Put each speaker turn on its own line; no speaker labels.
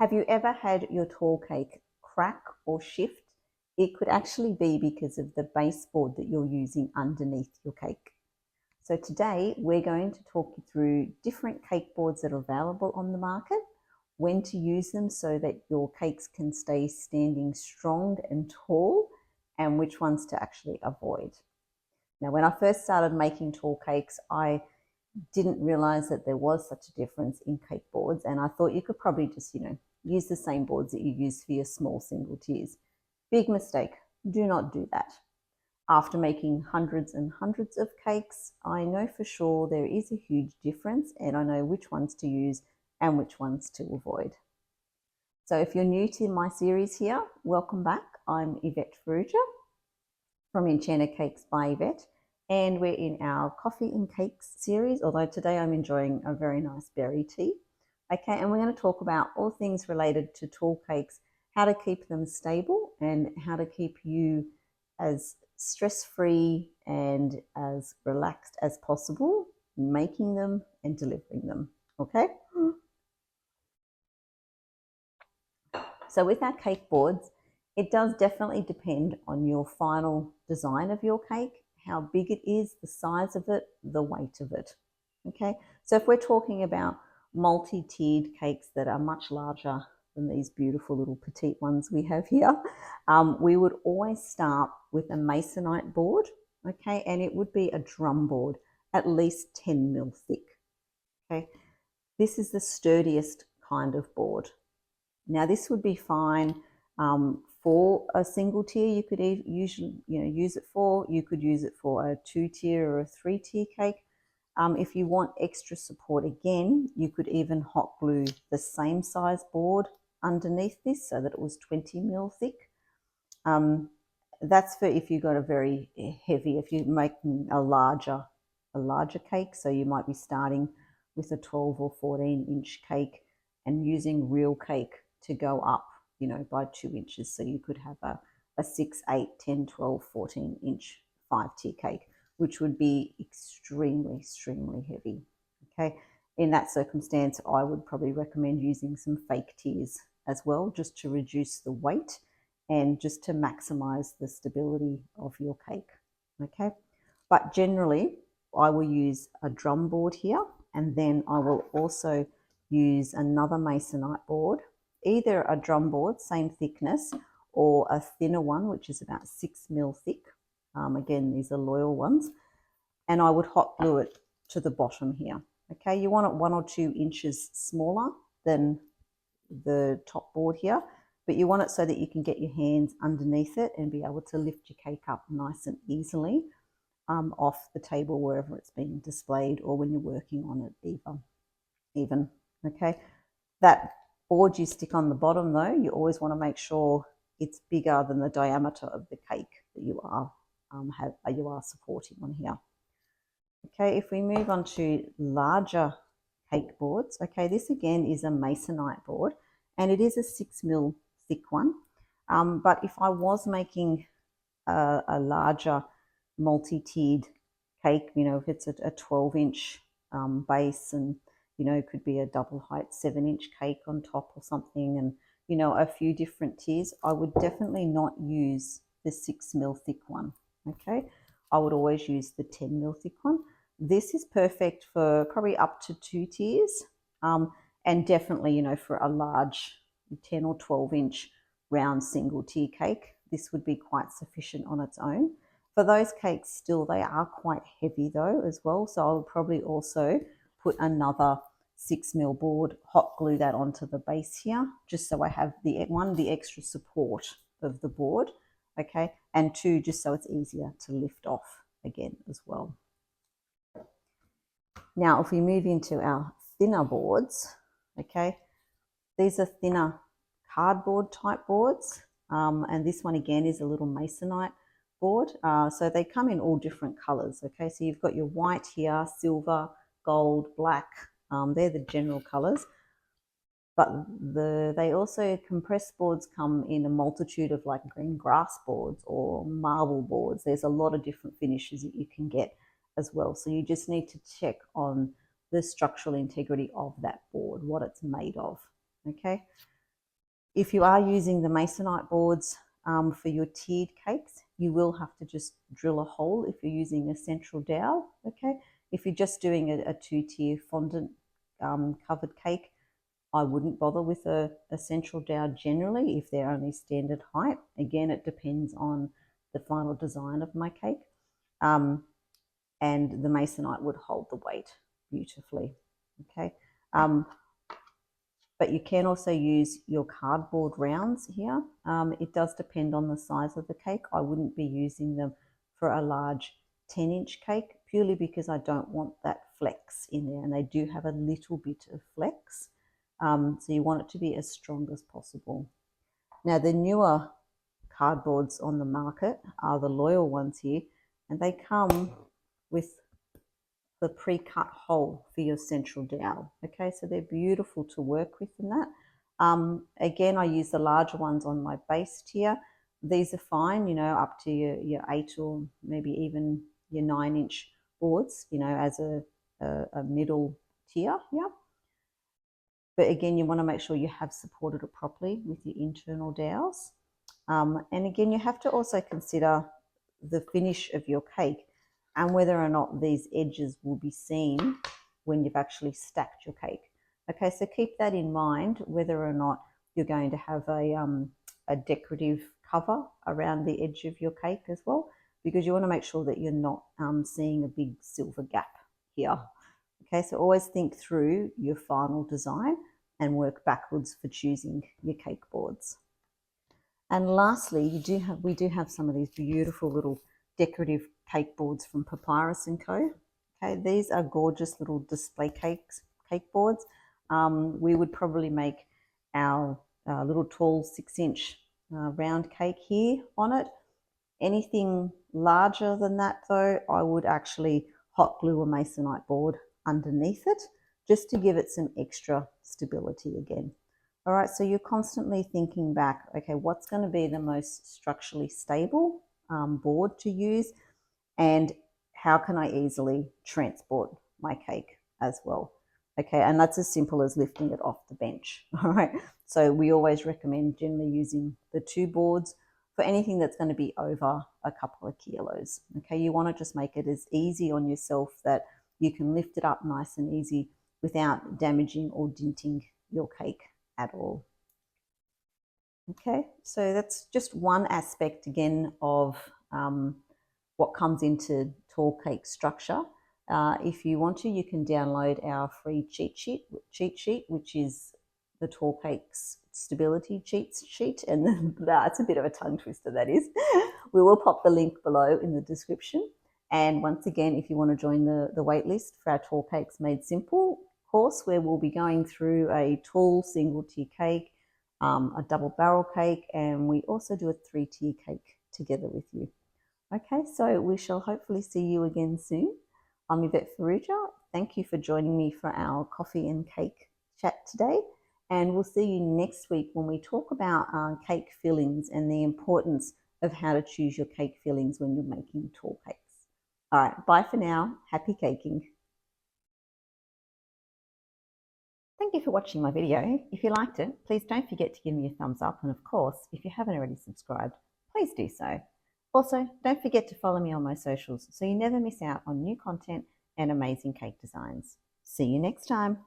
Have you ever had your tall cake crack or shift? It could actually be because of the baseboard that you're using underneath your cake. So today we're going to talk you through different cake boards that are available on the market, when to use them so that your cakes can stay standing strong and tall, and which ones to actually avoid. Now, when I first started making tall cakes, I didn't realize that there was such a difference in cake boards, and I thought you could probably just, use the same boards that you use for your small single tiers. Big mistake. Do not do that. After making hundreds and hundreds of cakes, I know for sure there is a huge difference, and I know which ones to use and which ones to avoid. So if you're new to my series here, welcome back. I'm Yvette from Enchanted Cakes by Yvette, and we're in our coffee and cakes series, although today I'm enjoying a very nice berry tea. Okay, and we're going to talk about all things related to tall cakes, how to keep them stable and how to keep you as stress-free and as relaxed as possible making them and delivering them. Okay, so with our cake boards, it does definitely depend on your final design of your cake, how big it is, the size of it, the weight of it. Okay, so if we're talking about multi-tiered cakes that are much larger than these beautiful little petite ones we have here, we would always start with a masonite board, okay, and it would be a drum board, at least 10 mil thick. Okay, this is the sturdiest kind of board. Now this would be fine for a single tier. You could usually use it for. You could use it for a 2-tier or a 3-tier cake. If you want extra support again, you could even hot glue the same size board underneath this so that it was 20 mil thick. That's for if you've got a very heavy, if you're making a larger cake. So you might be starting with a 12 or 14 inch cake and using real cake to go up, by 2 inches. So you could have a 6, 8, 10, 12, 14 inch 5-tier cake, which would be extremely, extremely heavy. Okay. In that circumstance, I would probably recommend using some fake tiers as well, just to reduce the weight and just to maximize the stability of your cake. Okay. But generally, I will use a drum board here, and then I will also use another masonite board, either a drum board, same thickness, or a thinner one, which is about 6 mil thick. Again, these are loyal ones. And I would hot glue it to the bottom here. Okay, you want it 1 or 2 inches smaller than the top board here, but you want it so that you can get your hands underneath it and be able to lift your cake up nice and easily off the table wherever it's being displayed, or when you're working on it even. Okay, that board you stick on the bottom though, you always want to make sure it's bigger than the diameter of the cake that you are supporting on here. Okay, if we move on to larger cake boards, okay, this again is a masonite board, and it is a 6 mil thick one. But if I was making a larger multi-tiered cake, if it's a 12-inch base, and it could be a double height 7-inch cake on top or something, and a few different tiers, I would definitely not use the 6 mil thick one. Okay, I would always use the 10 mil thick one. This is perfect for probably up to 2 tiers, and definitely for a large 10 or 12-inch round single tier cake, this would be quite sufficient on its own. For those cakes, still they are quite heavy though as well, so I would probably also put another 6 mil board, hot glue that onto the base here, just so I have the extra support of the board, okay, and 2, just so it's easier to lift off again as well. Now, if we move into our thinner boards, okay, these are thinner cardboard type boards, and this one again is a little masonite board. So they come in all different colors, okay, so you've got your white here, silver, gold, black, they're the general colors. But they also, compressed boards come in a multitude of like green grass boards or marble boards. There's a lot of different finishes that you can get as well. So you just need to check on the structural integrity of that board, what it's made of. Okay. If you are using the masonite boards for your tiered cakes, you will have to just drill a hole if you're using a central dowel, okay? If you're just doing a two-tier fondant covered cake, I wouldn't bother with a central dowel generally if they're only standard height. Again, it depends on the final design of my cake. And the masonite would hold the weight beautifully, okay? But you can also use your cardboard rounds here. It does depend on the size of the cake. I wouldn't be using them for a large 10-inch cake purely because I don't want that flex in there, and they do have a little bit of flex. So you want it to be as strong as possible. Now, the newer cardboards on the market are the loyal ones here, and they come with the pre-cut hole for your central dowel. Okay, so they're beautiful to work with in that. Again, I use the larger ones on my base tier. These are fine, you know, up to your 8 or maybe even your 9-inch boards, you know, as a middle tier, yeah. But again, you want to make sure you have supported it properly with your internal dowels. And again, you have to also consider the finish of your cake and whether or not these edges will be seen when you've actually stacked your cake. Okay, so keep that in mind, whether or not you're going to have a decorative cover around the edge of your cake as well, because you want to make sure that you're not seeing a big silver gap here. Okay, so always think through your final design and work backwards for choosing your cake boards. And lastly, we do have some of these beautiful little decorative cake boards from Papyrus & Co. Okay, these are gorgeous little display cake boards. We would probably make our little tall 6-inch round cake here on it. Anything larger than that though, I would actually hot glue a masonite board underneath it just to give it some extra stability again. All right, so you're constantly thinking back, okay, what's going to be the most structurally stable board to use, and how can I easily transport my cake as well? Okay, and that's as simple as lifting it off the bench. All right, so we always recommend generally using the 2 boards for anything that's going to be over a couple of kilos. Okay, you want to just make it as easy on yourself that you can lift it up nice and easy without damaging or dinting your cake at all. Okay, so that's just one aspect again of what comes into tall cake structure. If you want to, you can download our free cheat sheet, which is the tall cakes stability cheat sheet, and that's a bit of a tongue twister, that is. We will pop the link below in the description. And once again, if you want to join the wait list for our Tall Cakes Made Simple course, where we'll be going through a tall single tier cake, a double barrel cake, and we also do a 3-tier cake together with you. Okay, so we shall hopefully see you again soon. I'm Yvette Faruja. Thank you for joining me for our coffee and cake chat today. And we'll see you next week when we talk about cake fillings and the importance of how to choose your cake fillings when you're making tall cakes. All right, bye for now. Happy caking. Thank you for watching my video. If you liked it, please don't forget to give me a thumbs up. And of course, if you haven't already subscribed, please do so. Also, don't forget to follow me on my socials so you never miss out on new content and amazing cake designs. See you next time.